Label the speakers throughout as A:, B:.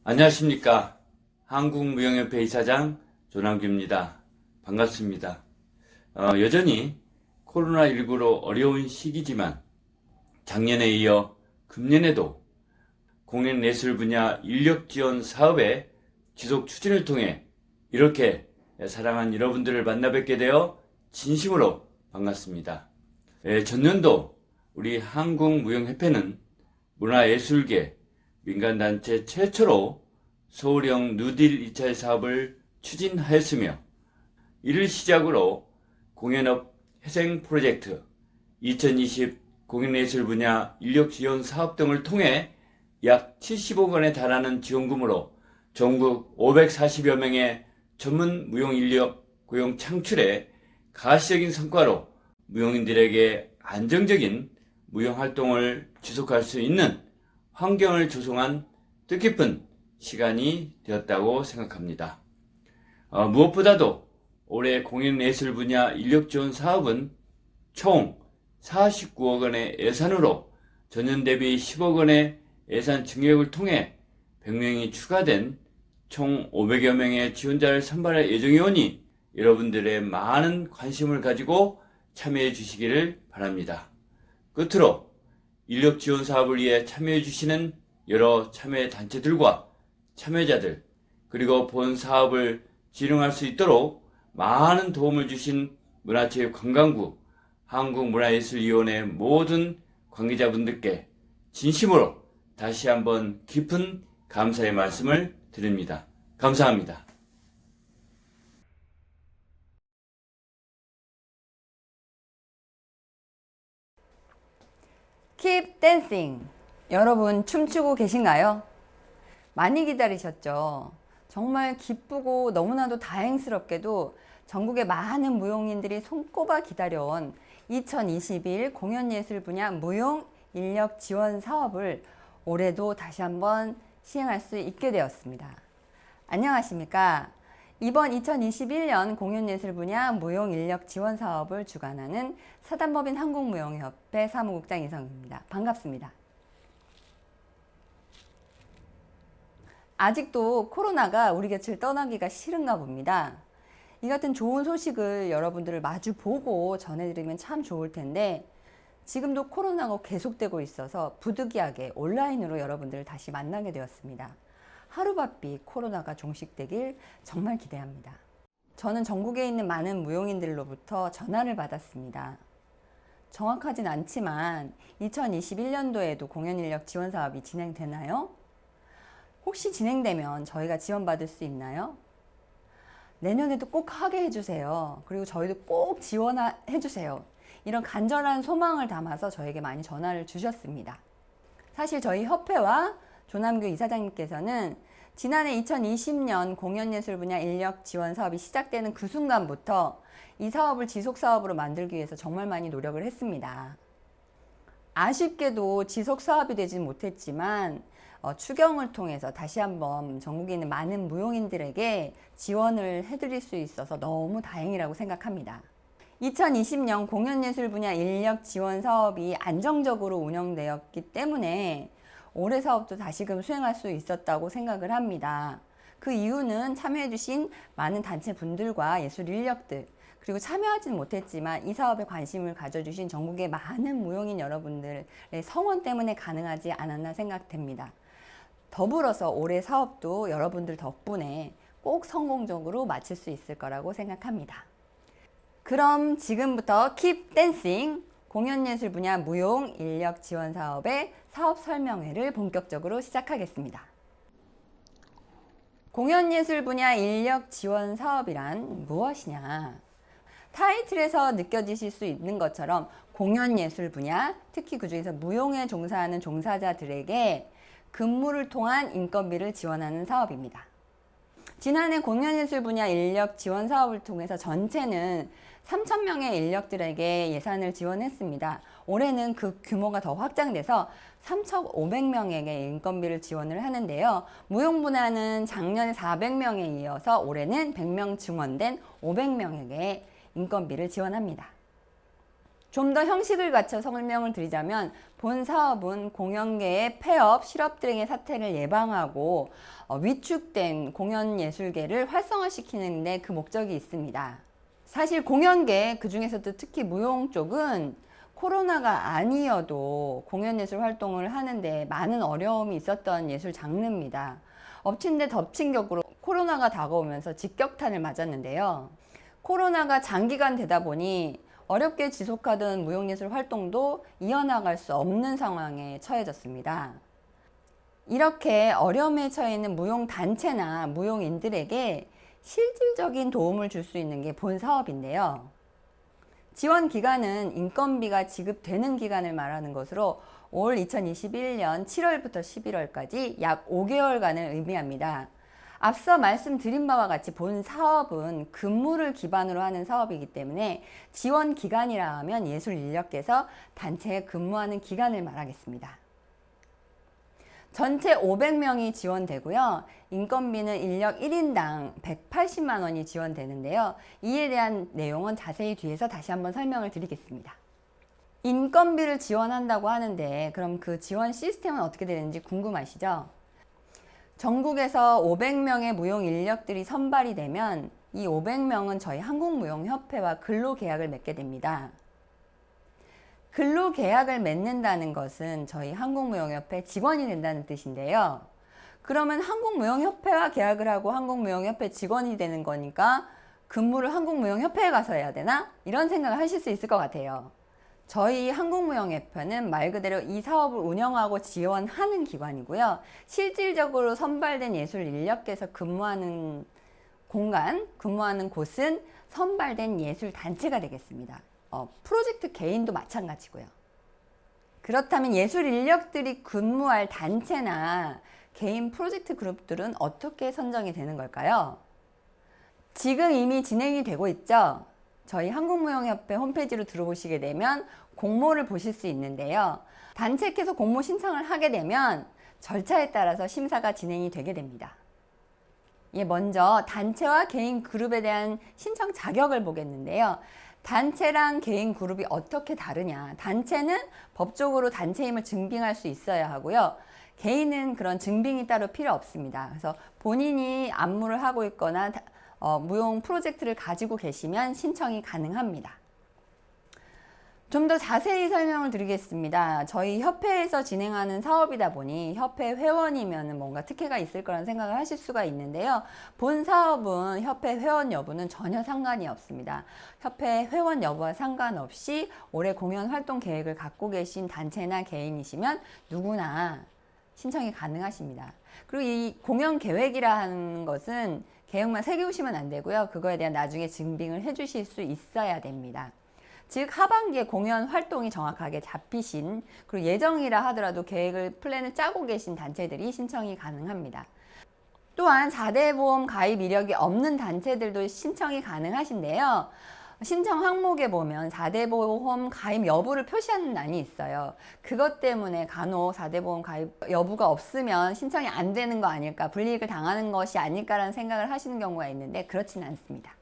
A: 안녕하십니까. 한국무용협회 이사장 조남규입니다. 반갑습니다. 여전히 코로나19로 어려운 시기지만 작년에 이어 금년에도 공연예술 분야 인력 지원 사업의 지속 추진을 통해 이렇게 사랑하는 여러분들을 만나 뵙게 되어 진심으로 반갑습니다. 전년도 우리 한국무용협회는 문화예술계 민간단체 최초로 서울형 누딜 2차 사업을 추진하였으며 이를 시작으로 공연업 회생 프로젝트, 2020 공연예술 분야 인력 지원 사업 등을 통해 약 70억 원에 달하는 지원금으로 전국 540여 명의 전문 무용 인력 고용 창출에 가시적인 성과로 무용인들에게 안정적인 무용 활동을 지속할 수 있는 환경을 조성한 뜻깊은 시간이 되었다고 생각합니다. 무엇보다도 올해 공연예술 분야 인력 지원 사업은 총 49억 원의 예산으로 전년 대비 10억 원의 예산 증액을 통해 100명이 추가된 총 500여 명의 지원자를 선발할 예정이 오니 여러분들의 많은 관심을 가지고 참여해 주시기를 바랍니다. 끝으로 인력 지원 사업을 위해 참여해 주시는 여러 참여 단체들과 참여자들, 그리고 본 사업을 진행할 수 있도록 많은 도움을 주신 문화체육관광부 한국문화예술위원회 모든 관계자분들께 진심으로 다시 한번 깊은 감사의 말씀을 드립니다. 감사합니다.
B: Keep dancing. 여러분 춤추고 계신가요? 많이 기다리셨죠? 정말 기쁘고 너무나도 다행스럽게도 전국의 많은 무용인들이 손꼽아 기다려온 2021 공연예술 분야 무용 인력 지원 사업을 올해도 다시 한번 시행할 수 있게 되었습니다. 안녕하십니까? 이번 2021년 공연예술 분야 무용 인력 지원 사업을 주관하는 사단법인 한국무용협회 사무국장 이성입니다. 반갑습니다. 아직도 코로나가 우리 곁을 떠나기가 싫은가 봅니다. 이 같은 좋은 소식을 여러분들을 마주 보고 전해드리면 참 좋을 텐데 지금도 코로나가 계속되고 있어서 부득이하게 온라인으로 여러분들을 다시 만나게 되었습니다. 하루바삐 코로나가 종식되길 정말 기대합니다. 저는 전국에 있는 많은 무용인들로부터 전화를 받았습니다. 정확하진 않지만 2021년도에도 공연인력 지원 사업이 진행되나요? 혹시 진행되면 저희가 지원받을 수 있나요? 내년에도 꼭 하게 해주세요. 그리고 저희도 꼭 지원해주세요. 이런 간절한 소망을 담아서 저에게 많이 전화를 주셨습니다. 사실 저희 협회와 조남규 이사장님께서는 지난해 2020년 공연예술 분야 인력 지원 사업이 시작되는 그 순간부터 이 사업을 지속사업으로 만들기 위해서 정말 많이 노력을 했습니다. 아쉽게도 지속사업이 되진 못했지만 추경을 통해서 다시 한번 전국에 있는 많은 무용인들에게 지원을 해드릴 수 있어서 너무 다행이라고 생각합니다. 2020년 공연예술 분야 인력 지원 사업이 안정적으로 운영되었기 때문에 올해 사업도 다시금 수행할 수 있었다고 생각을 합니다. 그 이유는 참여해주신 많은 단체분들과 예술 인력들, 그리고 참여하지는 못했지만 이 사업에 관심을 가져주신 전국의 많은 무용인 여러분들의 성원 때문에 가능하지 않았나 생각됩니다. 더불어서 올해 사업도 여러분들 덕분에 꼭 성공적으로 마칠 수 있을 거라고 생각합니다. 그럼 지금부터 Keep Dancing 공연예술 분야 무용 인력 지원 사업의 사업 설명회를 본격적으로 시작하겠습니다. 공연예술 분야 인력 지원 사업이란 무엇이냐? 타이틀에서 느껴지실 수 있는 것처럼 공연예술 분야, 특히 그중에서 무용에 종사하는 종사자들에게 근무를 통한 인건비를 지원하는 사업입니다. 지난해 공연예술 분야 인력 지원 사업을 통해서 전체는 3,000명의 인력들에게 예산을 지원했습니다. 올해는 그 규모가 더 확장돼서 3,500명에게 인건비를 지원을 하는데요. 무용 분야는 작년에 400명에 이어서 올해는 100명 증원된 500명에게 인건비를 지원합니다. 좀 더 형식을 갖춰 설명을 드리자면 본 사업은 공연계의 폐업, 실업들의 사태를 예방하고 위축된 공연예술계를 활성화시키는 데 그 목적이 있습니다. 사실 공연계, 그 중에서도 특히 무용 쪽은 코로나가 아니어도 공연예술 활동을 하는데 많은 어려움이 있었던 예술 장르입니다. 엎친 데 덮친 격으로 코로나가 다가오면서 직격탄을 맞았는데요. 코로나가 장기간 되다 보니 어렵게 지속하던 무용예술 활동도 이어나갈 수 없는 상황에 처해졌습니다. 이렇게 어려움에 처해 있는 무용단체나 무용인들에게 실질적인 도움을 줄 수 있는 게 본 사업인데요. 지원 기간은 인건비가 지급되는 기간을 말하는 것으로 올 2021년 7월부터 11월까지 약 5개월간을 의미합니다. 앞서 말씀드린 바와 같이 본 사업은 근무를 기반으로 하는 사업이기 때문에 지원 기간이라 하면 예술인력께서 단체에 근무하는 기간을 말하겠습니다. 전체 500명이 지원되고요. 인건비는 인력 1인당 180만 원이 지원되는데요. 이에 대한 내용은 자세히 뒤에서 다시 한번 설명을 드리겠습니다. 인건비를 지원한다고 하는데 그럼 그 지원 시스템은 어떻게 되는지 궁금하시죠? 전국에서 500명의 무용 인력들이 선발이 되면 이 500명은 저희 한국무용협회와 근로계약을 맺게 됩니다. 근로계약을 맺는다는 것은 저희 한국무용협회 직원이 된다는 뜻인데요. 그러면 한국무용협회와 계약을 하고 한국무용협회 직원이 되는 거니까 근무를 한국무용협회에 가서 해야 되나? 이런 생각을 하실 수 있을 것 같아요. 저희 한국무용협회는 말 그대로 이 사업을 운영하고 지원하는 기관이고요. 실질적으로 선발된 예술 인력께서 근무하는 공간, 근무하는 곳은 선발된 예술 단체가 되겠습니다. 프로젝트 개인도 마찬가지고요. 그렇다면 예술 인력들이 근무할 단체나 개인 프로젝트 그룹들은 어떻게 선정이 되는 걸까요? 지금 이미 진행이 되고 있죠. 저희 한국무용협회 홈페이지로 들어오시게 되면 공모를 보실 수 있는데요. 단체께서 공모 신청을 하게 되면 절차에 따라서 심사가 진행이 되게 됩니다. 먼저 단체와 개인 그룹에 대한 신청 자격을 보겠는데요. 단체랑 개인 그룹이 어떻게 다르냐. 단체는 법적으로 단체임을 증빙할 수 있어야 하고요. 개인은 그런 증빙이 따로 필요 없습니다. 그래서 본인이 안무를 하고 있거나 무용 프로젝트를 가지고 계시면 신청이 가능합니다. 좀 더 자세히 설명을 드리겠습니다. 저희 협회에서 진행하는 사업이다 보니 협회 회원이면 뭔가 특혜가 있을 거라는 생각을 하실 수가 있는데요. 본 사업은 협회 회원 여부는 전혀 상관이 없습니다. 협회 회원 여부와 상관없이 올해 공연 활동 계획을 갖고 계신 단체나 개인이시면 누구나 신청이 가능하십니다. 그리고 이 공연 계획이라는 것은 계획만 새겨오시면 안 되고요. 그거에 대한 나중에 증빙을 해주실 수 있어야 됩니다. 즉 하반기에 공연 활동이 정확하게 잡히신 그리고 예정이라 하더라도 계획을 플랜을 짜고 계신 단체들이 신청이 가능합니다. 또한 4대 보험 가입 이력이 없는 단체들도 신청이 가능하신데요. 신청 항목에 보면 4대 보험 가입 여부를 표시하는欄이 있어요. 그것 때문에 간혹 4대 보험 가입 여부가 없으면 신청이 안 되는 거 아닐까, 불이익을 당하는 것이 아닐까라는 생각을 하시는 경우가 있는데 그렇진 않습니다.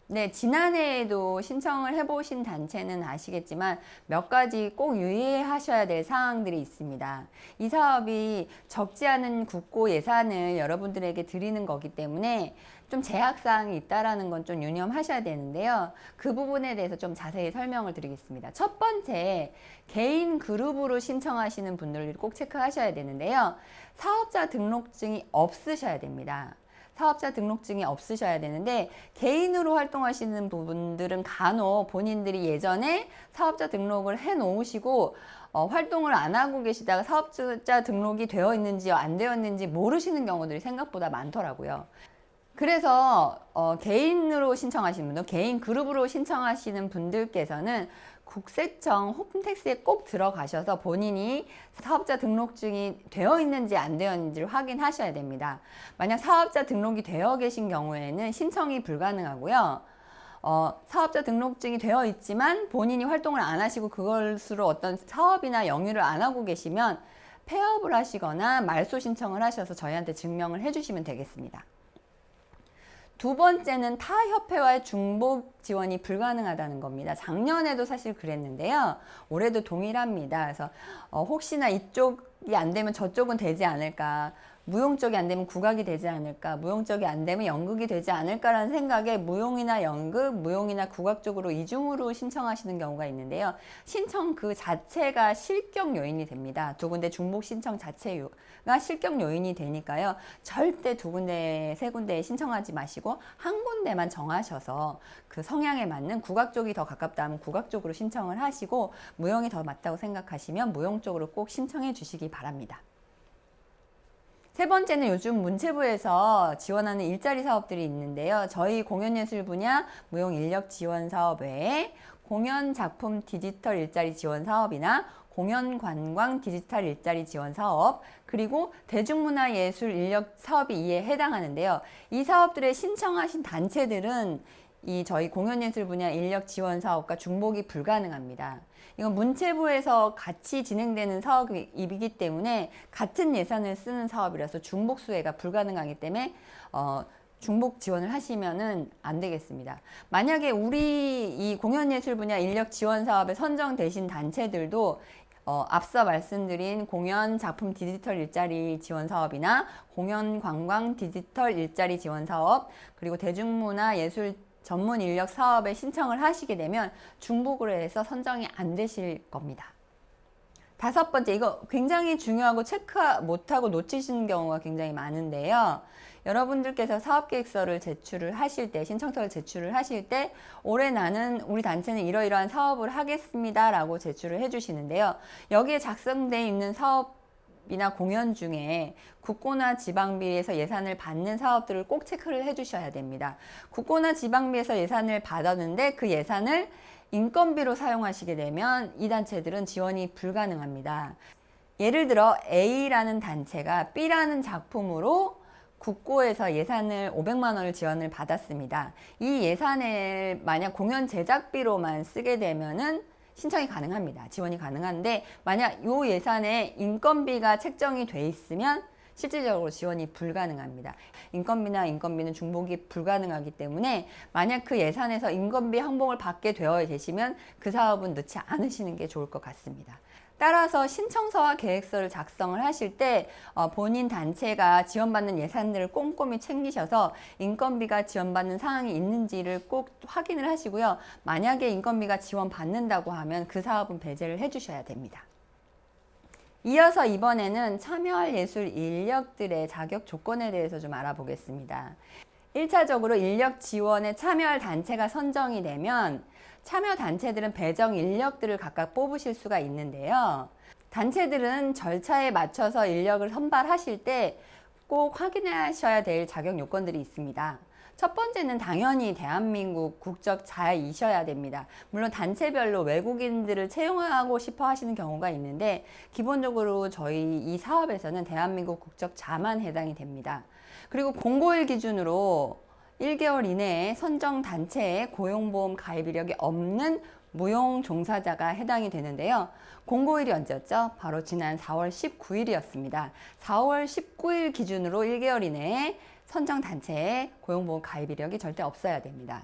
B: 네, 지난해에도 신청을 해보신 단체는 아시겠지만 몇 가지 꼭 유의하셔야 될 사항들이 있습니다. 이 사업이 적지 않은 국고 예산을 여러분들에게 드리는 거기 때문에 좀 제약사항이 있다는 건 좀 유념하셔야 되는데요. 그 부분에 대해서 좀 자세히 설명을 드리겠습니다. 첫 번째, 개인 그룹으로 신청하시는 분들을 꼭 체크하셔야 되는데요. 사업자 등록증이 없으셔야 됩니다. 사업자 등록증이 없으셔야 되는데 개인으로 활동하시는 분들은 간혹 본인들이 예전에 사업자 등록을 해 놓으시고 활동을 안 하고 계시다가 사업자 등록이 되어 있는지 안 되어 있는지 모르시는 경우들이 생각보다 많더라고요. 그래서 개인으로 신청하시는 분들, 개인 그룹으로 신청하시는 분들께서는 국세청 홈택스에 꼭 들어가셔서 본인이 사업자 등록증이 되어 있는지 안 되어 있는지를 확인하셔야 됩니다. 만약 사업자 등록이 되어 계신 경우에는 신청이 불가능하고요. 사업자 등록증이 되어 있지만 본인이 활동을 안 하시고 그것으로 어떤 사업이나 영유를 안 하고 계시면 폐업을 하시거나 말소 신청을 하셔서 저희한테 증명을 해주시면 되겠습니다. 두 번째는 타 협회와의 중복 지원이 불가능하다는 겁니다. 작년에도 사실 그랬는데요. 올해도 동일합니다. 그래서 혹시나 이쪽이 안 되면 저쪽은 되지 않을까, 무용 쪽이 안 되면 국악이 되지 않을까, 무용 쪽이 안 되면 연극이 되지 않을까라는 생각에 무용이나 연극, 무용이나 국악 쪽으로 이중으로 신청하시는 경우가 있는데요. 신청 그 자체가 실격 요인이 됩니다. 두 군데 중복 신청 자체가 실격 요인이 되니까요. 절대 두 군데, 세 군데에 신청하지 마시고 한 군데만 정하셔서 그 성향에 맞는 국악 쪽이 더 가깝다 하면 국악 쪽으로 신청을 하시고, 무용이 더 맞다고 생각하시면 무용 쪽으로 꼭 신청해 주시기 바랍니다. 세 번째는 요즘 문체부에서 지원하는 일자리 사업들이 있는데요. 저희 공연예술 분야 무용 인력 지원 사업 외에 공연 작품 디지털 일자리 지원 사업이나 공연 관광 디지털 일자리 지원 사업, 그리고 대중문화 예술 인력 사업이 이에 해당하는데요. 이 사업들에 신청하신 단체들은 이 저희 공연예술 분야 인력 지원 사업과 중복이 불가능합니다. 이건 문체부에서 같이 진행되는 사업이기 때문에 같은 예산을 쓰는 사업이라서 중복 수혜가 불가능하기 때문에 중복 지원을 하시면은 안 되겠습니다. 만약에 우리 이 공연예술 분야 인력 지원 사업에 선정되신 단체들도 앞서 말씀드린 공연 작품 디지털 일자리 지원 사업이나 공연 관광 디지털 일자리 지원 사업, 그리고 대중문화 예술 전문 인력 사업에 신청을 하시게 되면 중복으로 해서 선정이 안 되실 겁니다. 다섯 번째, 이거 굉장히 중요하고 체크 못하고 놓치시는 경우가 굉장히 많은데요. 여러분들께서 사업계획서를 제출을 하실 때, 신청서를 제출을 하실 때 올해 나는 우리 단체는 이러이러한 사업을 하겠습니다 라고 제출을 해주시는데요. 여기에 작성되어 있는 사업이나 공연 중에 국고나 지방비에서 예산을 받는 사업들을 꼭 체크를 해주셔야 됩니다. 국고나 지방비에서 예산을 받았는데 그 예산을 인건비로 사용하시게 되면 이 단체들은 지원이 불가능합니다. 예를 들어 A라는 단체가 B라는 작품으로 국고에서 예산을 500만 원을 지원을 받았습니다. 이 예산을 만약 공연 제작비로만 쓰게 되면은 신청이 가능합니다. 지원이 가능한데, 만약 이 예산에 인건비가 책정이 돼 있으면 실질적으로 지원이 불가능합니다. 인건비는 중복이 불가능하기 때문에 만약 그 예산에서 인건비 항목을 받게 되어 계시면 그 사업은 넣지 않으시는 게 좋을 것 같습니다. 따라서 신청서와 계획서를 작성을 하실 때 본인 단체가 지원받는 예산들을 꼼꼼히 챙기셔서 인건비가 지원받는 사항이 있는지를 꼭 확인을 하시고요. 만약에 인건비가 지원받는다고 하면 그 사업은 배제를 해주셔야 됩니다. 이어서 이번에는 참여할 예술 인력들의 자격 조건에 대해서 좀 알아보겠습니다. 1차적으로 인력 지원에 참여할 단체가 선정이 되면 참여 단체들은 배정 인력들을 각각 뽑으실 수가 있는데요. 단체들은 절차에 맞춰서 인력을 선발하실 때 꼭 확인하셔야 될 자격 요건들이 있습니다. 첫 번째는 당연히 대한민국 국적자이셔야 됩니다. 물론 단체별로 외국인들을 채용하고 싶어 하시는 경우가 있는데 기본적으로 저희 이 사업에서는 대한민국 국적자만 해당이 됩니다. 그리고 공고일 기준으로 1개월 이내에 선정 단체에 고용보험 가입 이력이 없는 무용 종사자가 해당이 되는데요. 공고일이 언제였죠? 바로 지난 4월 19일이었습니다. 4월 19일 기준으로 1개월 이내에 선정 단체에 고용보험 가입 이력이 절대 없어야 됩니다.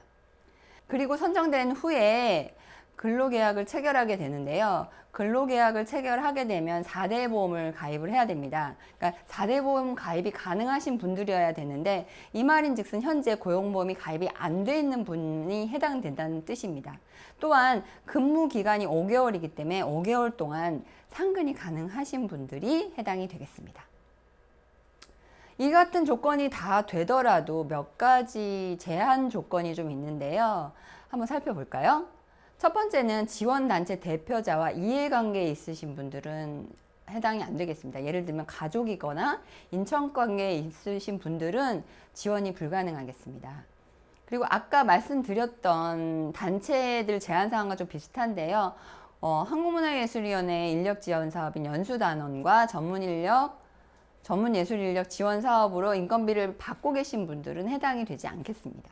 B: 그리고 선정된 후에 근로계약을 체결하게 되는데요. 근로계약을 체결하게 되면 4대 보험을 가입을 해야 됩니다. 그러니까 4대 보험 가입이 가능하신 분들이어야 되는데 이 말인즉슨 현재 고용보험이 가입이 안 돼 있는 분이 해당된다는 뜻입니다. 또한 근무 기간이 5개월이기 때문에 5개월 동안 상근이 가능하신 분들이 해당이 되겠습니다. 이 같은 조건이 다 되더라도 몇 가지 제한 조건이 좀 있는데요. 한번 살펴볼까요? 첫 번째는 지원단체 대표자와 이해관계에 있으신 분들은 해당이 안 되겠습니다. 예를 들면 가족이거나 인척관계에 있으신 분들은 지원이 불가능하겠습니다. 그리고 아까 말씀드렸던 단체들 제한사항과 좀 비슷한데요. 한국문화예술위원회 인력지원사업인 연수단원과 전문예술인력 지원사업으로 인건비를 받고 계신 분들은 해당이 되지 않겠습니다.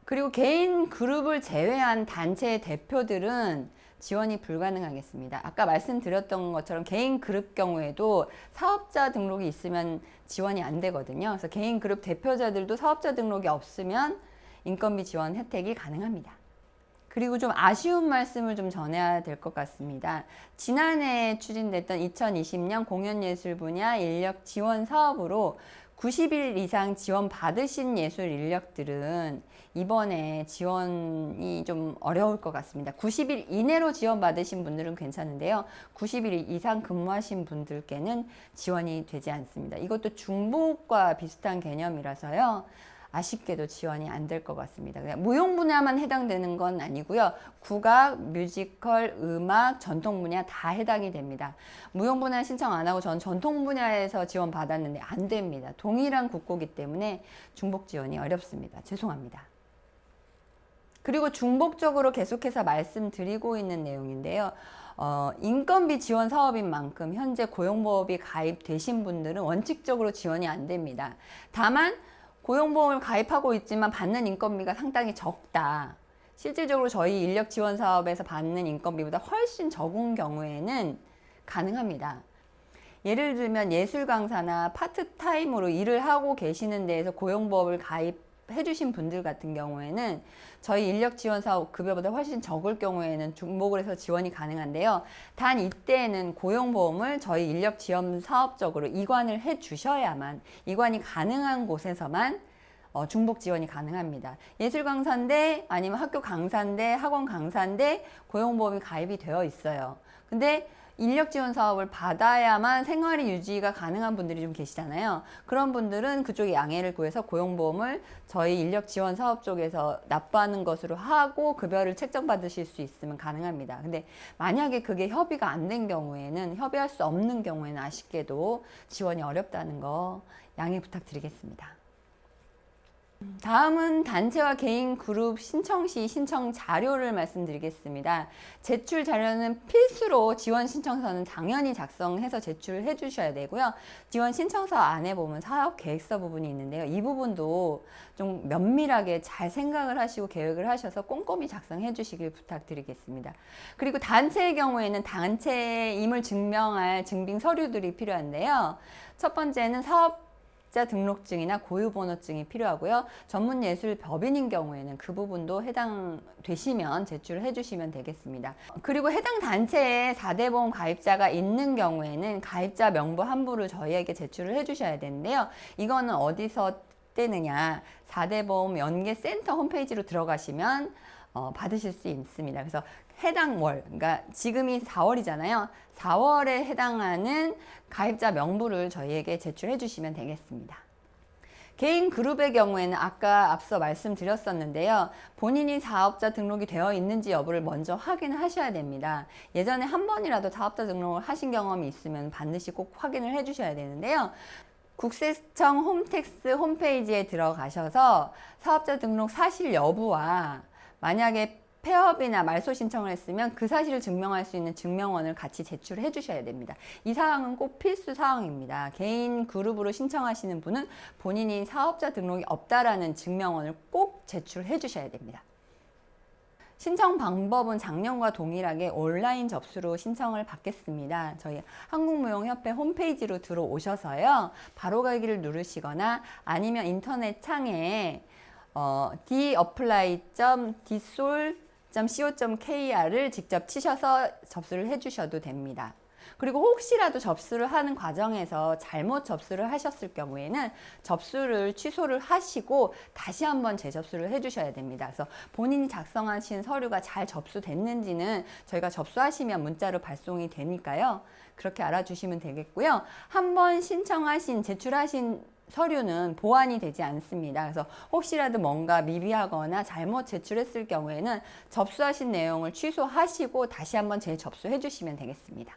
B: 그리고 개인 그룹을 제외한 단체 대표들은 지원이 불가능하겠습니다. 아까 말씀드렸던 것처럼 개인 그룹 경우에도 사업자 등록이 있으면 지원이 안 되거든요. 그래서 개인 그룹 대표자들도 사업자 등록이 없으면 인건비 지원 혜택이 가능합니다. 그리고 좀 아쉬운 말씀을 좀 전해야 될 것 같습니다. 지난해 추진됐던 2020년 공연예술 분야 인력 지원 사업으로 90일 이상 지원 받으신 예술 인력들은 이번에 지원이 좀 어려울 것 같습니다. 90일 이내로 지원 받으신 분들은 괜찮은데요. 90일 이상 근무하신 분들께는 지원이 되지 않습니다. 이것도 중복과 비슷한 개념이라서요. 아쉽게도 지원이 안 될 것 같습니다. 그냥 무용 분야만 해당되는 건 아니고요. 국악, 뮤지컬, 음악, 전통 분야 다 해당이 됩니다. 무용 분야 신청 안 하고 전 전통 분야에서 지원 받았는데 안 됩니다. 동일한 국고기 때문에 중복 지원이 어렵습니다. 죄송합니다. 그리고 중복적으로 계속해서 말씀드리고 있는 내용인데요. 인건비 지원 사업인 만큼 현재 고용보험이 가입되신 분들은 원칙적으로 지원이 안 됩니다. 다만 고용보험을 가입하고 있지만 받는 인건비가 상당히 적다. 실질적으로 저희 인력 지원 사업에서 받는 인건비보다 훨씬 적은 경우에는 가능합니다. 예를 들면 예술 강사나 파트타임으로 일을 하고 계시는 데에서 고용보험을 가입해 주신 분들 같은 경우에는 저희 인력 지원 사업 급여보다 훨씬 적을 경우에는 중복을 해서 지원이 가능한데요. 단 이때는 고용보험을 저희 인력 지원 사업적으로 이관을 해 주셔야만, 이관이 가능한 곳에서만 중복 지원이 가능합니다. 예술 강사인데 아니면 학교 강사인데 학원 강사인데 고용보험이 가입이 되어 있어요. 근데 인력 지원 사업을 받아야만 생활이 유지가 가능한 분들이 좀 계시잖아요. 그런 분들은 그쪽에 양해를 구해서 고용보험을 저희 인력 지원 사업 쪽에서 납부하는 것으로 하고 급여를 책정받으실 수 있으면 가능합니다. 근데 만약에 그게 협의가 안 된 경우에는, 협의할 수 없는 경우에는 아쉽게도 지원이 어렵다는 거 양해 부탁드리겠습니다. 다음은 단체와 개인 그룹 신청 시 신청 자료를 말씀드리겠습니다. 제출 자료는 필수로 지원 신청서는 당연히 작성해서 제출해 주셔야 되고요. 지원 신청서 안에 보면 사업 계획서 부분이 있는데요. 이 부분도 좀 면밀하게 잘 생각을 하시고 계획을 하셔서 꼼꼼히 작성해 주시길 부탁드리겠습니다. 그리고 단체의 경우에는 단체임을 증명할 증빙 서류들이 필요한데요. 첫 번째는 사업 등록증이나 고유번호증이 필요하고요. 전문예술 법인인 경우에는 그 부분도 해당되시면 제출해 주시면 되겠습니다. 그리고 해당 단체에 4대 보험 가입자가 있는 경우에는 가입자 명부 한부를 저희에게 제출을 해 주셔야 되는데요. 이거는 어디서 떼느냐, 4대 보험 연계센터 홈페이지로 들어가시면 받으실 수 있습니다. 그래서 해당 월, 그러니까 지금이 4월이잖아요. 4월에 해당하는 가입자 명부를 저희에게 제출해 주시면 되겠습니다. 개인 그룹의 경우에는 아까 앞서 말씀드렸었는데요. 본인이 사업자 등록이 되어 있는지 여부를 먼저 확인하셔야 됩니다. 예전에 한 번이라도 사업자 등록을 하신 경험이 있으면 반드시 꼭 확인을 해 주셔야 되는데요. 국세청 홈택스 홈페이지에 들어가셔서 사업자 등록 사실 여부와 만약에 폐업이나 말소 신청을 했으면 그 사실을 증명할 수 있는 증명원을 같이 제출해 주셔야 됩니다. 이 사항은 꼭 필수 사항입니다. 개인 그룹으로 신청하시는 분은 본인이 사업자 등록이 없다라는 증명원을 꼭 제출해 주셔야 됩니다. 신청 방법은 작년과 동일하게 온라인 접수로 신청을 받겠습니다. 저희 한국무용협회 홈페이지로 들어오셔서요. 바로 가기를 누르시거나 아니면 인터넷 창에 dapply.dsol.co.kr을 직접 치셔서 접수를 해주셔도 됩니다. 그리고 혹시라도 접수를 하는 과정에서 잘못 접수를 하셨을 경우에는 접수를 취소를 하시고 다시 한번 재접수를 해주셔야 됩니다. 그래서 본인이 작성하신 서류가 잘 접수됐는지는 저희가 접수하시면 문자로 발송이 되니까요. 그렇게 알아주시면 되겠고요. 한번 신청하신, 제출하신 서류는 보완이 되지 않습니다. 그래서 혹시라도 뭔가 미비하거나 잘못 제출했을 경우에는 접수하신 내용을 취소하시고 다시 한번 재접수해 주시면 되겠습니다.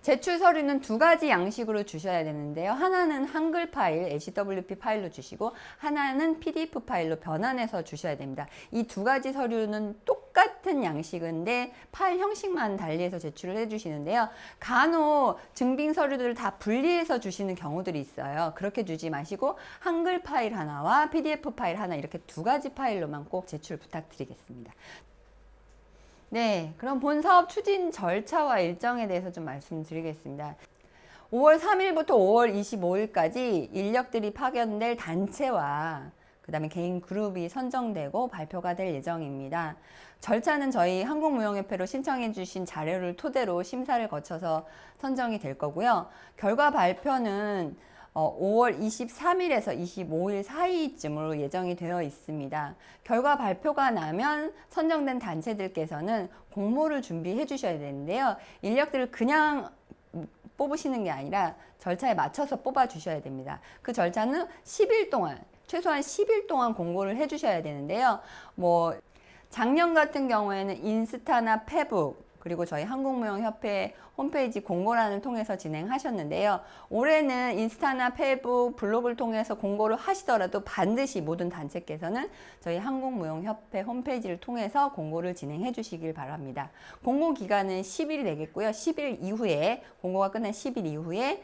B: 제출 서류는 두 가지 양식으로 주셔야 되는데요. 하나는 한글 파일, HWP 파일로 주시고 하나는 PDF 파일로 변환해서 주셔야 됩니다. 이 두 가지 서류는 똑같은 양식인데 파일 형식만 달리해서 제출을 해주시는데요. 간혹 증빙 서류들을 다 분리해서 주시는 경우들이 있어요. 그렇게 주지 마시고 한글 파일 하나와 PDF 파일 하나 이렇게 두 가지 파일로만 꼭 제출 부탁드리겠습니다. 네, 그럼 본 사업 추진 절차와 일정에 대해서 좀 말씀드리겠습니다. 5월 3일부터 5월 25일까지 인력들이 파견될 단체와 그다음에 개인 그룹이 선정되고 발표가 될 예정입니다. 절차는 저희 한국무용협회로 신청해 주신 자료를 토대로 심사를 거쳐서 선정이 될 거고요. 결과 발표는 5월 23일에서 25일 사이쯤으로 예정이 되어 있습니다. 결과 발표가 나면 선정된 단체들께서는 공모를 준비해 주셔야 되는데요. 인력들을 그냥 뽑으시는 게 아니라 절차에 맞춰서 뽑아 주셔야 됩니다. 그 절차는 10일 동안, 최소한 10일 동안 공고를 해 주셔야 되는데요. 작년 같은 경우에는 인스타나 페북, 그리고 저희 한국무용협회 홈페이지 공고란을 통해서 진행하셨는데요. 올해는 인스타나 페북, 블로그를 통해서 공고를 하시더라도 반드시 모든 단체께서는 저희 한국무용협회 홈페이지를 통해서 공고를 진행해 주시길 바랍니다. 공고 기간은 10일이 되겠고요. 10일 이후에, 공고가 끝난 10일 이후에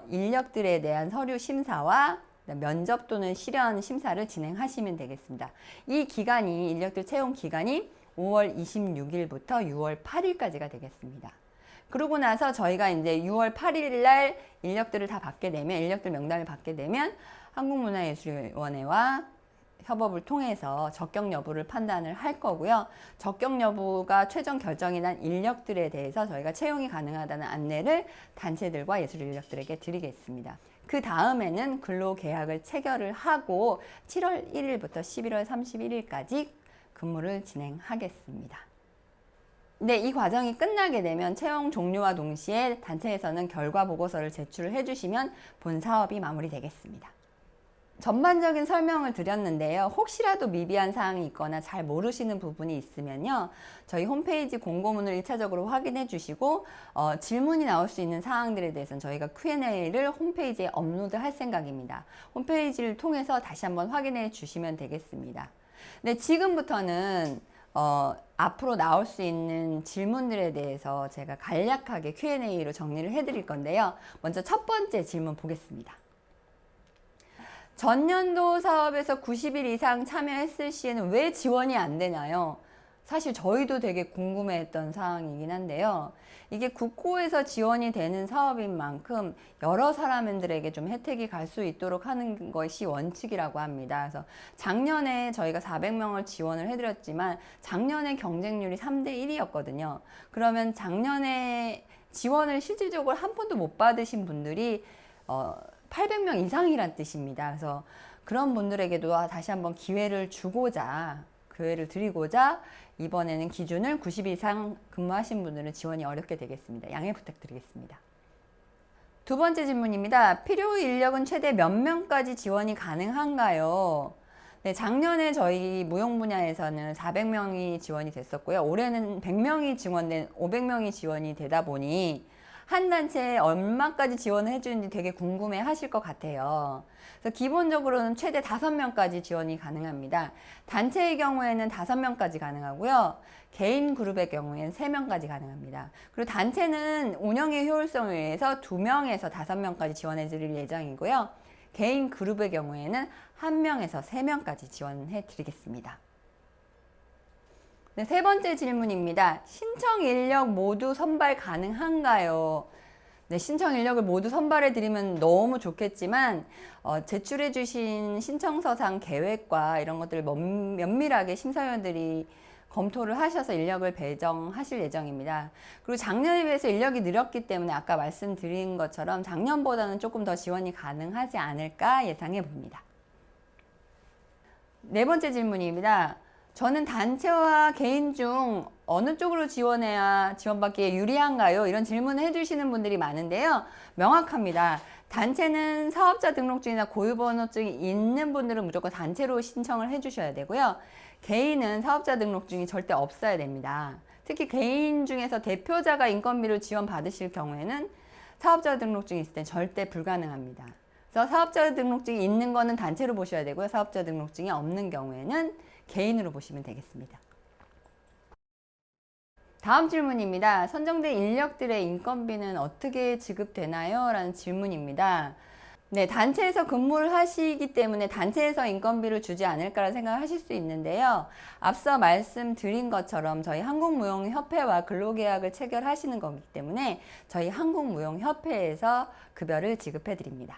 B: 인력들에 대한 서류 심사와 면접 또는 실현 심사를 진행하시면 되겠습니다. 이 기간이, 인력들 채용 기간이 5월 26일부터 6월 8일까지가 되겠습니다. 그러고 나서 저희가 이제 6월 8일 날 인력들을 다 받게 되면, 인력들 명단을 받게 되면 한국문화예술위원회와 협업을 통해서 적격 여부를 판단을 할 거고요. 적격 여부가 최종 결정이 난 인력들에 대해서 저희가 채용이 가능하다는 안내를 단체들과 예술 인력들에게 드리겠습니다. 그 다음에는 근로계약을 체결을 하고 7월 1일부터 11월 31일까지 근무를 진행하겠습니다. 네, 이 과정이 끝나게 되면 채용 종료와 동시에 단체에서는 결과 보고서를 제출을 해주시면 본 사업이 마무리되겠습니다. 전반적인 설명을 드렸는데요. 혹시라도 미비한 사항이 있거나 잘 모르시는 부분이 있으면요. 저희 홈페이지 공고문을 1차적으로 확인해 주시고 질문이 나올 수 있는 사항들에 대해서는 저희가 Q&A를 홈페이지에 업로드할 생각입니다. 홈페이지를 통해서 다시 한번 확인해 주시면 되겠습니다. 네, 지금부터는 앞으로 나올 수 있는 질문들에 대해서 제가 간략하게 Q&A로 정리를 해드릴 건데요. 먼저 첫 번째 질문 보겠습니다. 전년도 사업에서 90일 이상 참여했을 시에는 왜 지원이 안 되나요? 사실 저희도 되게 궁금해했던 사항이긴 한데요. 이게 국고에서 지원이 되는 사업인 만큼 여러 사람들에게 좀 혜택이 갈 수 있도록 하는 것이 원칙이라고 합니다. 그래서 작년에 저희가 400명을 지원을 해드렸지만 작년에 경쟁률이 3대 1이었거든요. 그러면 작년에 지원을 실질적으로 한 푼도 못 받으신 분들이 800명 이상이란 뜻입니다. 그래서 그런 분들에게도 다시 한번 기회를 드리고자 이번에는 기준을 90일 이상 근무하신 분들은 지원이 어렵게 되겠습니다. 양해 부탁드리겠습니다. 두 번째 질문입니다. 필요 인력은 최대 몇 명까지 지원이 가능한가요? 네, 작년에 저희 무용 분야에서는 400명이 지원이 됐었고요. 올해는 100명이 지원된 500명이 지원이 되다 보니 한 단체에 얼마까지 지원을 해주는지 되게 궁금해 하실 것 같아요. 그래서 기본적으로는 최대 5명까지 지원이 가능합니다. 단체의 경우에는 5명까지 가능하고요. 개인 그룹의 경우에는 3명까지 가능합니다. 그리고 단체는 운영의 효율성을 위해서 2명에서 5명까지 지원해 드릴 예정이고요. 개인 그룹의 경우에는 1명에서 3명까지 지원해 드리겠습니다. 네, 세 번째 질문입니다. 신청 인력 모두 선발 가능한가요? 네, 신청 인력을 모두 선발해 드리면 너무 좋겠지만 제출해 주신 신청서상 계획과 이런 것들을 면밀하게 심사위원들이 검토를 하셔서 인력을 배정하실 예정입니다. 그리고 작년에 비해서 인력이 늘었기 때문에 아까 말씀드린 것처럼 작년보다는 조금 더 지원이 가능하지 않을까 예상해 봅니다. 네 번째 질문입니다. 저는 단체와 개인 중 어느 쪽으로 지원해야 지원받기에 유리한가요? 이런 질문을 해주시는 분들이 많은데요. 명확합니다. 단체는 사업자 등록증이나 고유번호증이 있는 분들은 무조건 단체로 신청을 해주셔야 되고요. 개인은 사업자 등록증이 절대 없어야 됩니다. 특히 개인 중에서 대표자가 인건비를 지원받으실 경우에는 사업자 등록증이 있을 땐 절대 불가능합니다. 그래서 사업자 등록증이 있는 거는 단체로 보셔야 되고요. 사업자 등록증이 없는 경우에는 개인으로 보시면 되겠습니다. 다음 질문입니다. 선정된 인력들의 인건비는 어떻게 지급되나요? 라는 질문입니다. 네, 단체에서 근무를 하시기 때문에 단체에서 인건비를 주지 않을까라는 생각을 하실 수 있는데요. 앞서 말씀드린 것처럼 저희 한국무용협회와 근로계약을 체결하시는 거기 때문에 저희 한국무용협회에서 급여를 지급해 드립니다.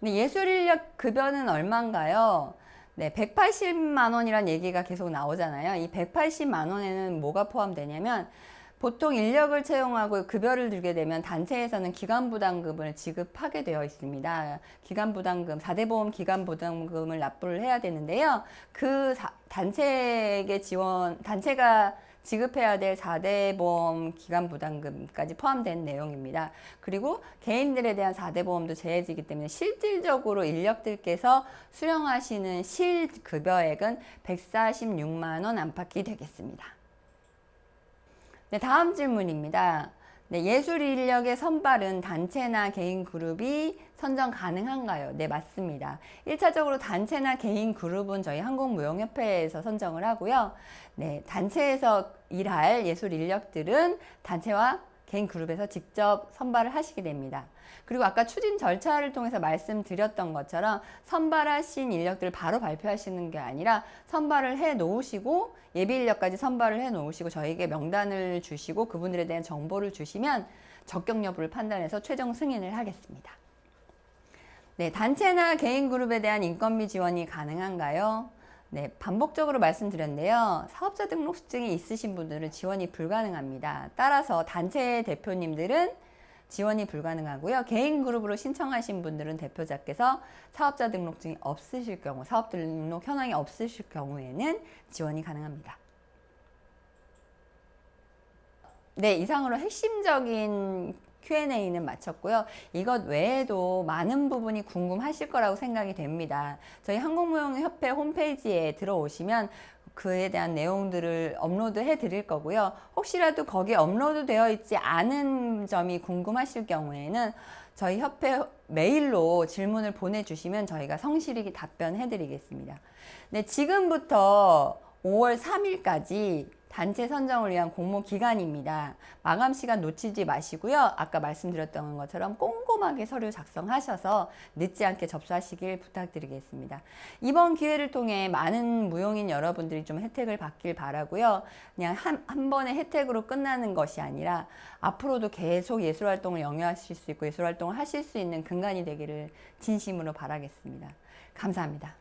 B: 근데 예술인력 급여는 얼마인가요? 네, 180만 원이란 얘기가 계속 나오잖아요. 이 180만 원에는 뭐가 포함되냐면 보통 인력을 채용하고 급여를 주게 되면 단체에서는 기간부담금을 지급하게 되어 있습니다. 기간부담금, 4대 보험 기간부담금을 납부를 해야 되는데요. 단체에게 단체가 지급해야 될 4대 보험 기간부담금까지 포함된 내용입니다. 그리고 개인들에 대한 4대 보험도 제외지기 때문에 실질적으로 인력들께서 수령하시는 실급여액은 146만 원 안팎이 되겠습니다. 네, 다음 질문입니다. 네, 예술 인력의 선발은 단체나 개인 그룹이 선정 가능한가요? 네, 맞습니다. 1차적으로 단체나 개인 그룹은 저희 한국무용협회에서 선정을 하고요. 네, 단체에서 일할 예술 인력들은 단체와 개인 그룹에서 직접 선발을 하시게 됩니다. 그리고 아까 추진 절차를 통해서 말씀드렸던 것처럼 선발하신 인력들을 바로 발표하시는 게 아니라 선발을 해 놓으시고 예비 인력까지 선발을 해 놓으시고 저에게 명단을 주시고 그분들에 대한 정보를 주시면 적격 여부를 판단해서 최종 승인을 하겠습니다. 네, 단체나 개인 그룹에 대한 인건비 지원이 가능한가요? 네, 반복적으로 말씀드렸는데요. 사업자 등록증이 있으신 분들은 지원이 불가능합니다. 따라서 단체 대표님들은 지원이 불가능하고요. 개인 그룹으로 신청하신 분들은 대표자께서 사업자 등록증이 없으실 경우, 사업 등록 현황이 없으실 경우에는 지원이 가능합니다. 네, 이상으로 핵심적인 Q&A는 마쳤고요. 이것 외에도 많은 부분이 궁금하실 거라고 생각이 됩니다. 저희 한국무용협회 홈페이지에 들어오시면 그에 대한 내용들을 업로드 해 드릴 거고요. 혹시라도 거기에 업로드 되어 있지 않은 점이 궁금하실 경우에는 저희 협회 메일로 질문을 보내주시면 저희가 성실히 답변해 드리겠습니다. 네, 지금부터 5월 3일까지 단체 선정을 위한 공모 기간입니다. 마감 시간 놓치지 마시고요. 아까 말씀드렸던 것처럼 꼼꼼하게 서류 작성하셔서 늦지 않게 접수하시길 부탁드리겠습니다. 이번 기회를 통해 많은 무용인 여러분들이 좀 혜택을 받길 바라고요. 그냥 한 번의 혜택으로 끝나는 것이 아니라 앞으로도 계속 예술활동을 영위하실 수 있고 예술활동을 하실 수 있는 근간이 되기를 진심으로 바라겠습니다. 감사합니다.